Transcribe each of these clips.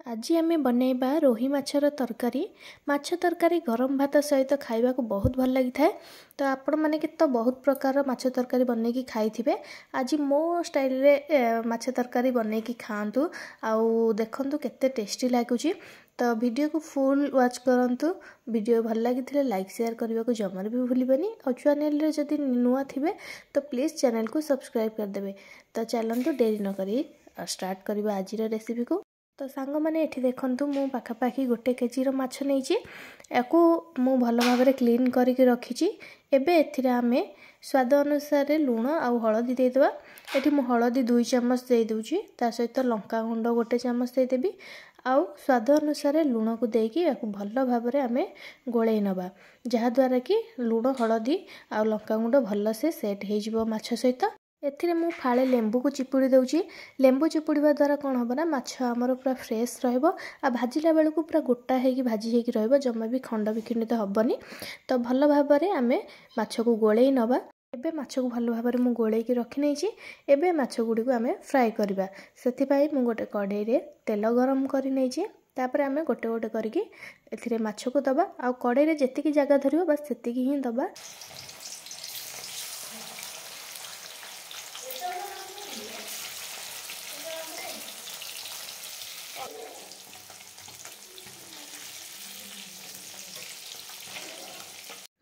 आज आम बनैबा रोही माछर तरकारी। माछ तरकारी गरम भात सहित खाइबा को बहुत भल लगी थाए। तो आपण माने कि तो बहुत प्रकार माछ तरकारी बनै की खाई थिबे। आज मो स्टाइल रे माछ तरकारी बनै की खांतु आउ देखंतु केते टेस्टी लागुची। तो वीडियो को फुल वाच करंतु। वीडियो भल लगी थिले लाइक शेयर करबा को जमार भी भूलिबेनी और चैनल रे जदी नुआ थिबे तो प्लीज चैनल को सब्सक्राइब कर देबे। तो चलंतु देरी न करी स्टार्ट करबा आज रे रेसिपी को। तो सांग मैंने एठी देखंतु मु पाखापाखी 1 केजी रो माछ नेइची। याकू मु भल भाबरे क्लीन करके रखीची। एबे एथिरे आमे स्वाद अनुसार लूण आउ हळदी दे देबा। एठी मु हळदी 2 चम्मच दे दोची। ता सहित लंका गुंड 1 चम्मच दे देबी। आउ स्वाद अनुसार लूण को देकी याकू भल भाबरे आमे गोळेई नबा, जहा द्वारा कि लूण हळदी आउ लंका गुंड भल से सेट हे जिवो माछ सहित। एथिरे मु फाळे लेंबू को चिपुड़ी दउची। लेंबू चिपुड़ीबा द्वारा कोन होबो ना माछ हमर पूरा फ्रेश रहबो आ भाजिला बेलू को पूरा गोटा हेकी भाजी हेकी रहबो, जम्मा भी खंड विखंडित हबनी। तो भल भाबरे आमे माछ को गोळेई नबा। एबे माछ को भल भाबरे मु गोळेई की रखि नेची। एबे माछ गुडी को आमे फ्राई करबा। सेति पई मु गोटे कढई रे तेल गरम करि नेची। तापर आमे गोटे गोटे करके एथिरे माछ को दबा। आ कढई रे जेतिकी जगह धरिबो बस सेतिकी ही दबा।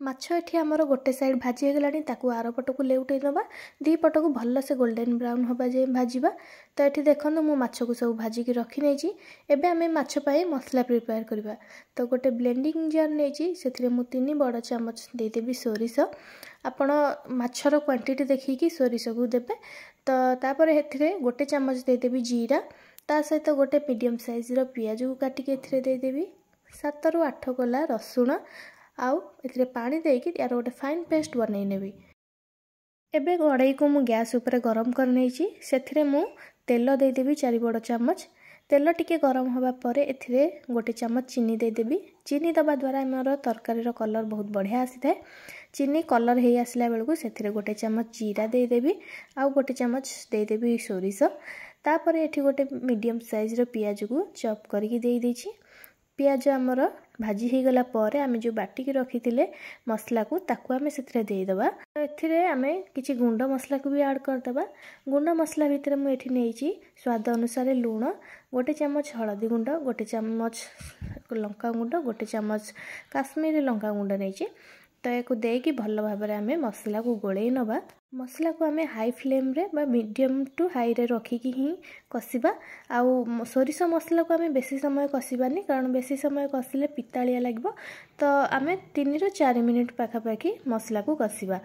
माछ एठी हमर गोटे साइड भाजी हे गलानी, ताकू आर पट को लेउटै दबा। दी पट को भल्ल से गोल्डन ब्राउन होबा जे भाजीबा। तो एठी देखंतु मु माछ को सब भाजी की रखि नेची। एबे हमें माछ पाई मसला प्रिपेयर करबा। तो गोटे ब्लेंडिंग जार नेची, सेथिरे मु 3 बड़ चम्मच दे देबी सोरिष। आपण माछर क्वांटिटी देखि कि सोरिष को देबे। तो तापर एथिरे गोटे चम्मच दे देबी जीरा। ता सहित गोटे मीडियम साइज रो प्याज को काटी के एथिरे दे देबी। 7 रु 8 कोला रसुण आउ एथिरे पानी देकी यार गोटे फाइन पेस्ट बनै नेबी। एबे कढ़ई को मु गैस ऊपर गरम कर नेची। सेथिरे मु तेल दे देबी 4 बड़ चम्मच। तेल टिके गरम होबा परे एथिरे गोटे चम्मच चीनी दे देबी। चीनी दबा द्वारा हमर तरकारी रो कलर बहुत बढ़िया आसी थाए। चीनी कलर हे आसला बेलको सेथिरे गोटे चम्मच जीरा दे देबी। आउ गोटे चम्मच दे देबी सोरिष। तापर एठी गोटे मीडियम साइज रो प्याज को चॉप करके दे देछि। प्याज हमर भाजी हे गला परे आमे जो बाटी के रखी थिले मसला को ताकू आमे सेथिरे दे देबा। एथिरे आमे किछि गुंड मसला को भी ऐड कर देबा। गुंड मसला भितरे मु एठी नेइची स्वाद अनुसार लूण, गोटे चम्मच हळदी गुंड, गोटे चम्मच लंका गुंड, गोटे चम्मच काश्मीरी लंका गुंड नेइची। तो याकू देकी भल भाबरे आमे मसला को गोळेई नबा। मसला को आमे हाई फ्लेम रे बा मीडियम टू हाई रे रखी की ही कसिबा। आउ सोरिष मसला को आमे बेसी समय कसिबानी, कारण बेसी समय कसिले पितालिया लागबो। तो आमे 3 रु 4 मिनिट पाखापाखी मसला को कसिबा।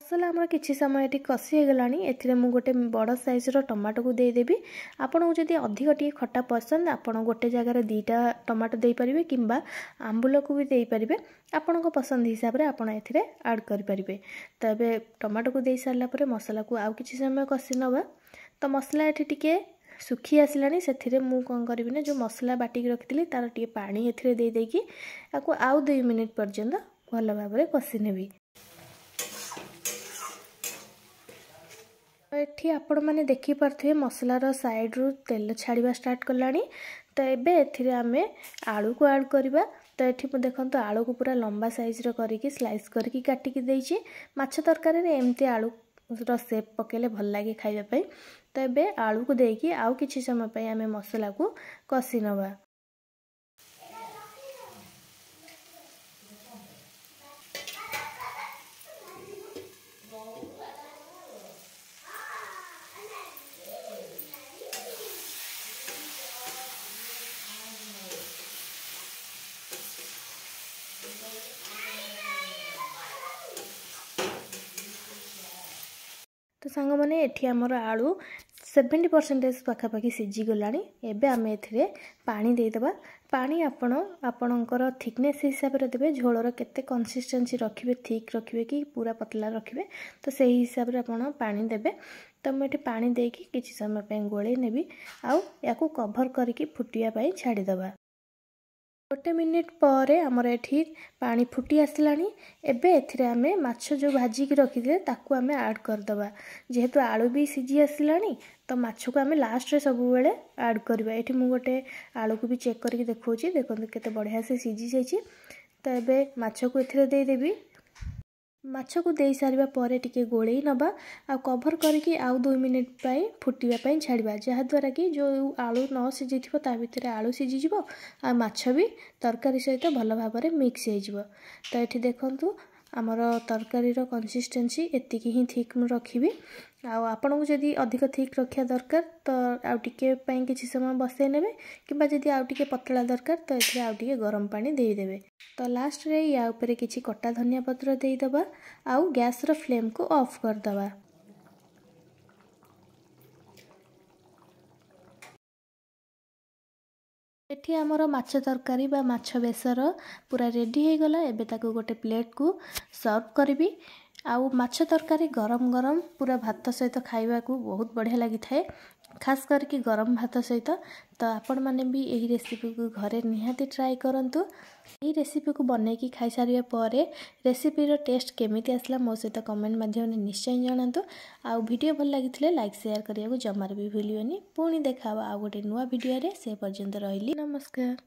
मसला हमर किछि समय एठी कसी हे गलानी। एथिरे मु गोटे बड़ साइज रो टमाटो को दे देबी। आपण को जदी अधिक टी खट्टा पसंद आपण गोटे जगह रे 2टा टमाटो देई परिबे किंबा आंबुल को भी देई परिबे। आपण को पसंद हिसाब रे आपण एथिरे ऐड करि परिबे। तबे टमाटो को देई सारला परे मसला को आउ किछि समय कसी नबा। तो मसला एठी टिके सुखी आसिलानी। सेथिरे मु कोन करबी ना जो मसला बाटी के रखितली तार टिके पानी एथिरे देई देकी आकू आउ 2 मिनिट पर्यंत भल भाबरे कसी नेबी। एठी आपण माने देखि परथे मसलार साइड रु तेल छाड़िबा स्टार्ट करलानी। तो एबे एथिरे आमे आलू को ऐड करबा। तो एठी देखंतु आलू को पूरा लंबा साइज रो करके स्लाइस करके काटी के देइची। माछ तरकारी रे एम्ति आलू रो शेप पकेले भल लागे खाइबा पई। तो एबे आलू को देकी आउ किछि समय पई आमे मसला को कसी नबा। तो सांग माने एठी हमर आलू 70% पाखापाखी सिझी गलानी। एबे आमे एथिरे पानी दे देबा। पानी आपणकर थिकनेस हिसाब रे देबे। झोलर केते कंसिस्टेंसी रखिबे, थिक रखिबे कि पूरा पतला रखिबे, तो सही हिसाब रे आपण पानी देबे। तो मैं एठी पानी देकी किछि समय पे गोळे नेबी। आउ याकू कवर करके फुटिया पई छाडी देबा। 1 मिनिट पर आमर एठी पानी फुटी आसलानी। एबे एथिरे आमे माछ जो भाजी की रखी दे ताकू आमे ऐड कर दबा। जेहेतु आलू भी सिझी आसलानी तो माछ को आम लास्ट रे सब बेले ऐड करवा। ये मुझे गोटे आलू को भी चेक करके देखा देखो केते बढ़िया से सीझी जाइए। तो ये माछ को एथिरे देदेवी। माछ को दे सारिबा परे टिके गोळेई नबा आ कवर करके आउ 2 मिनिट पाई फुटिया पाई छाड़िबा, जहा द्वारा कि जो आलू न सिझी थिबो ता भितर आलू सिझी जिवो आ माछ भी तरकारी सहित भल भाव में मिक्स हो जिवो। तो ये देखंतु आमर तरकारी कंसिस्टेंसी एतिकी ही थिक रखी। आपण को जदि अधिक थिक रखा दरकार तो आउ टिके पई किछि समय बसै नेबे, किबा जदि आउ टिके पतला दरकार तो एथिरे आउ टिके गरम पानी देई देबे। तो लास्ट रे या ऊपर किछि कटा धनिया पत्र देई दबा आउ गैस रो फ्लेम को ऑफ कर दबा। एठी आमर माछ तरकारी बा माछ बेसर पूरा रेडी हो गला। एबे ताको गोटे प्लेट को सर्व करी। आउ माछ तरकारी गरम गरम पूरा भात सहित खाइबा को बहुत बढ़िया लगी थाए, खास करके गरम भात सहित। तो आपण माने भी यही रेसिपी को घरे निहाती ट्राई करंतु। यही रेसिपी को बनै की खाई सारिया परे रेसिपी रो टेस्ट केमिति आसला मो सहित कमेंट माध्यम निश्चय जणांतु। आउ वीडियो भल लागिथिले लाइक शेयर करिया को जमार भी भूलियोनी। पुणी देखावा आउ गोटे नुआ वीडियो रे, से पर्यंत रहिली नमस्कार।